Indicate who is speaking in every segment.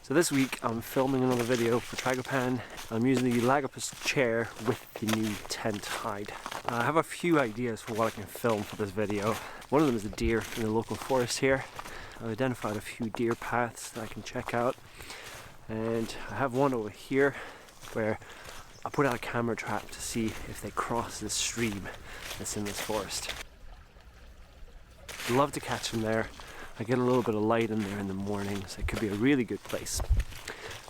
Speaker 1: So this week I'm filming another video for Tragopan. I'm using the Lagopus chair with the new tent hide. I have a few ideas for what I can film for this video. One of them is a deer in the local forest here. I've identified a few deer paths that I can check out. And I have one over here where I put out a camera trap to see if they cross this stream that's in this forest. I'd love to catch them there. I get a little bit of light in there in the morning, so it could be a really good place.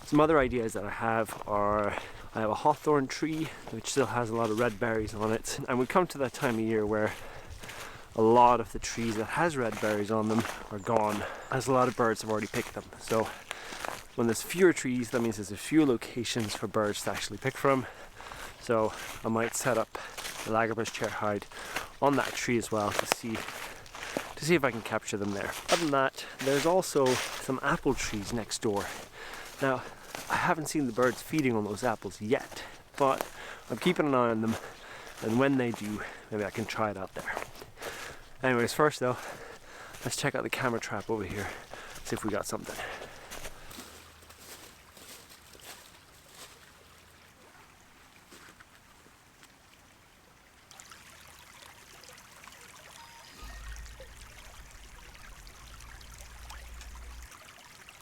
Speaker 1: Some other ideas that I have are, I have a hawthorn tree which still has a lot of red berries on it, and we come to that time of year where a lot of the trees that has red berries on them are gone, as a lot of birds have already picked them. So when there's fewer trees, that means there's fewer locations for birds to actually pick from. So I might set up the Lagopus chair hide on that tree as well to see if I can capture them there. Other than that, there's also some apple trees next door. Now, I haven't seen the birds feeding on those apples yet, but I'm keeping an eye on them, and when they do, maybe I can try it out there. Anyways, first though, let's check out the camera trap over here, see if we got something.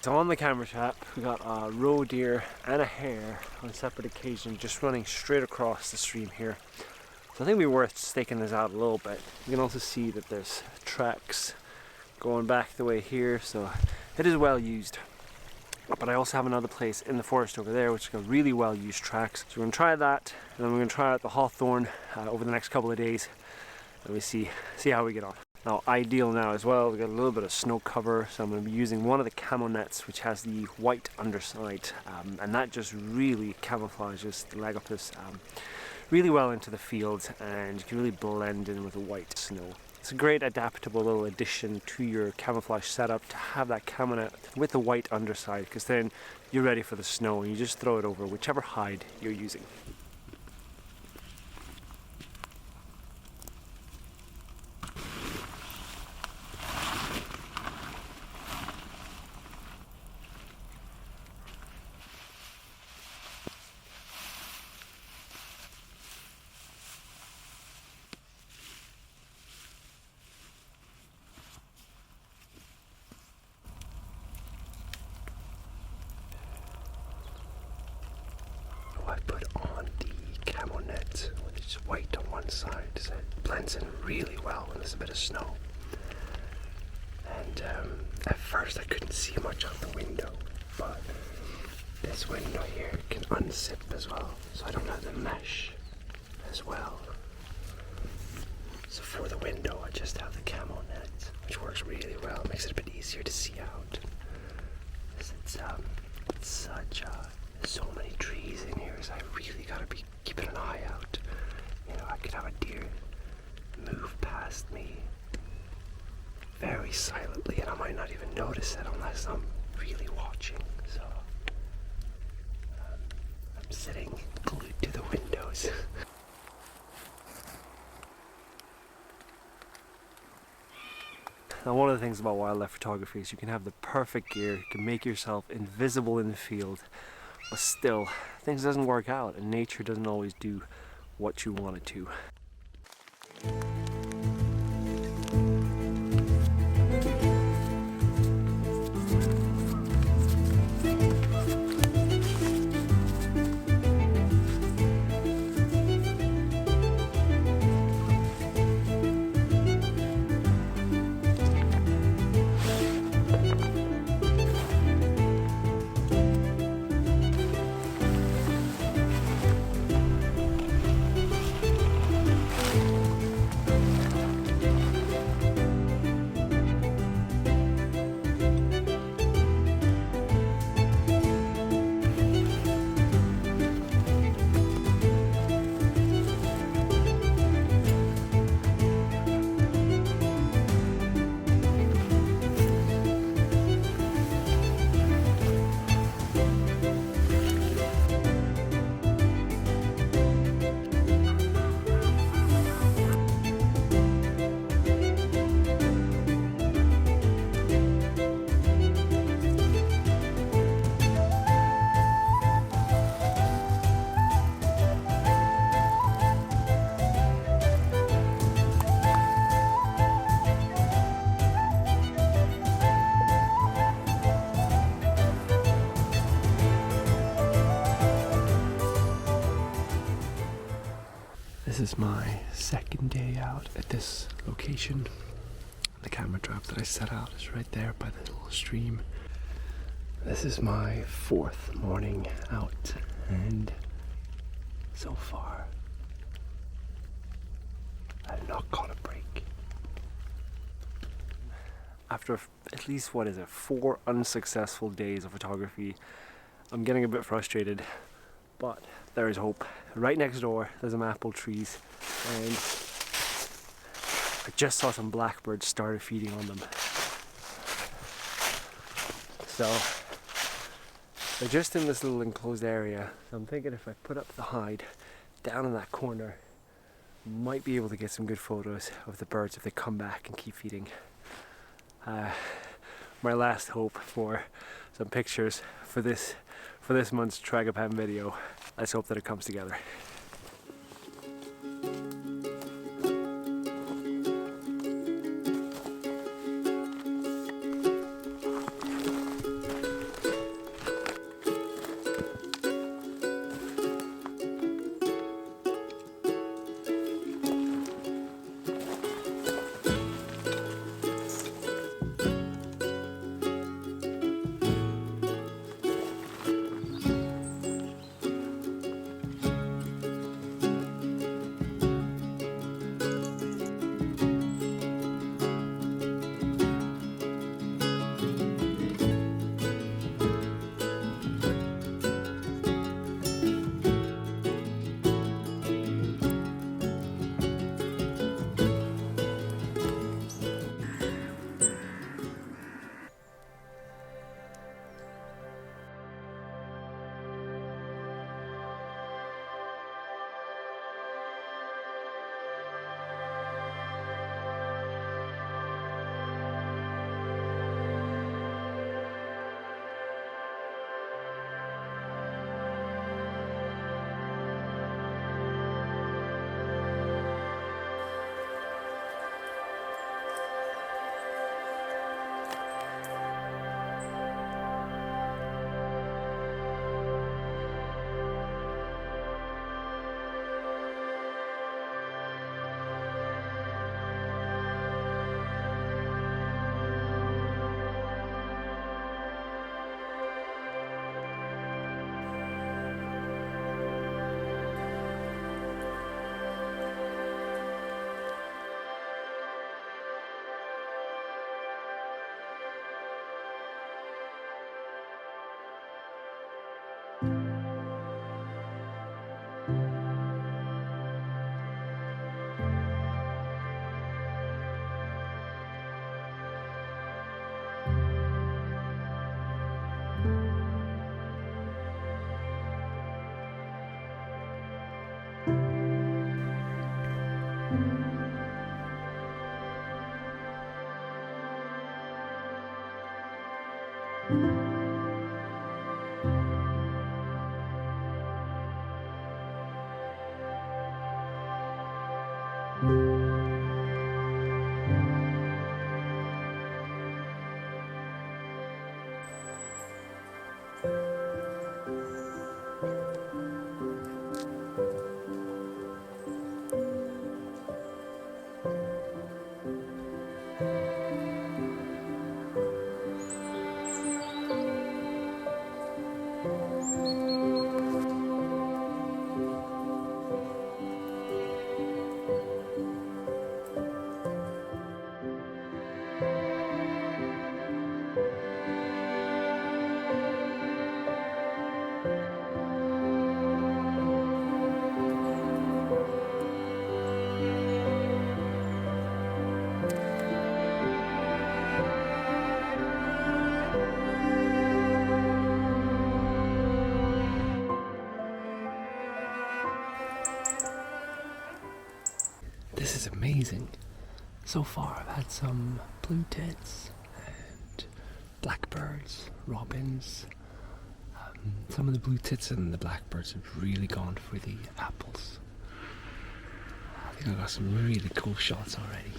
Speaker 1: So on the camera trap, we got a roe deer and a hare on separate occasions just running straight across the stream here. So I think it'd be worth staking this out a little bit. You can also see that there's tracks going back the way here, so it is well used. But I also have another place in the forest over there which has got really well used tracks. So we're going to try that, and then we're going to try out the hawthorn over the next couple of days, and we see how we get on. Now, ideal now as well, we've got a little bit of snow cover, so I'm going to be using one of the camo nets which has the white underside, and that just really camouflages the Lagopus really well into the fields, and you can really blend in with the white snow. It's a great adaptable little addition to your camouflage setup to have that camo net with the white underside, because then you're ready for the snow and you just throw it over whichever hide you're using. I put on the camo net, which is white on one side, so it blends in really well when there's a bit of snow. And at first I couldn't see much out the window, but this window here can unzip as well, so I don't have the mesh as well. So for the window I just have the camo net, which works really well, makes it a bit easier to see out. It's such so many trees in here, so I really gotta be keeping an eye out. You know, I could have a deer move past me very silently and I might not even notice it unless I'm really watching. So I'm sitting glued to the windows. Now, one of the things about wildlife photography is you can have the perfect gear, you can make yourself invisible in the field, but still, things doesn't work out and nature doesn't always do what you want it to. This is my second day out at this location. The camera trap that I set out is right there by the little stream. This is my fourth morning out, and so far I've not caught a break. After at least, 4 unsuccessful days of photography, I'm getting a bit frustrated, but there is hope. Right next door there's some apple trees, and I just saw some blackbirds started feeding on them. So they're just in this little enclosed area. So I'm thinking if I put up the hide down in that corner, might be able to get some good photos of the birds if they come back and keep feeding. My last hope for some pictures for this month's Tragopan video. Let's hope that it comes together. This is amazing. So far I've had some blue tits and blackbirds, robins. Some of the blue tits and the blackbirds have really gone for the apples. I think I got some really cool shots already.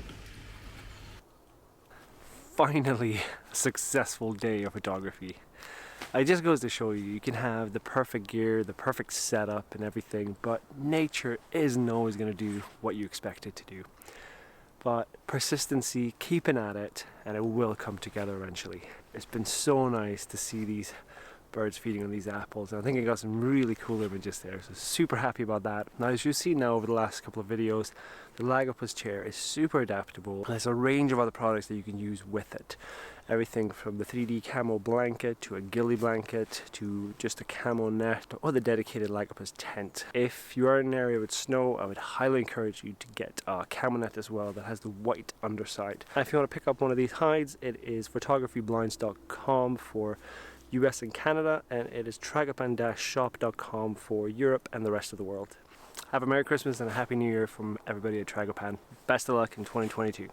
Speaker 1: Finally, a successful day of photography. It just goes to show you, you can have the perfect gear, the perfect setup and everything, but nature isn't always going to do what you expect it to do. But persistency, keeping at it, and it will come together eventually. It's been so nice to see these birds feeding on these apples, and I think I got some really cool images there, so super happy about that. Now, as you've seen now over the last couple of videos, the Lagopus chair is super adaptable. There's a range of other products that you can use with it. Everything from the 3D camo blanket to a ghillie blanket to just a camo net or the dedicated Lagopus tent. If you are in an area with snow, I would highly encourage you to get a camo net as well that has the white underside. And if you want to pick up one of these hides, it is photographyblinds.com for US and Canada, and it is tragopan-shop.com for Europe and the rest of the world. Have a Merry Christmas and a Happy New Year from everybody at Tragopan. Best of luck in 2022.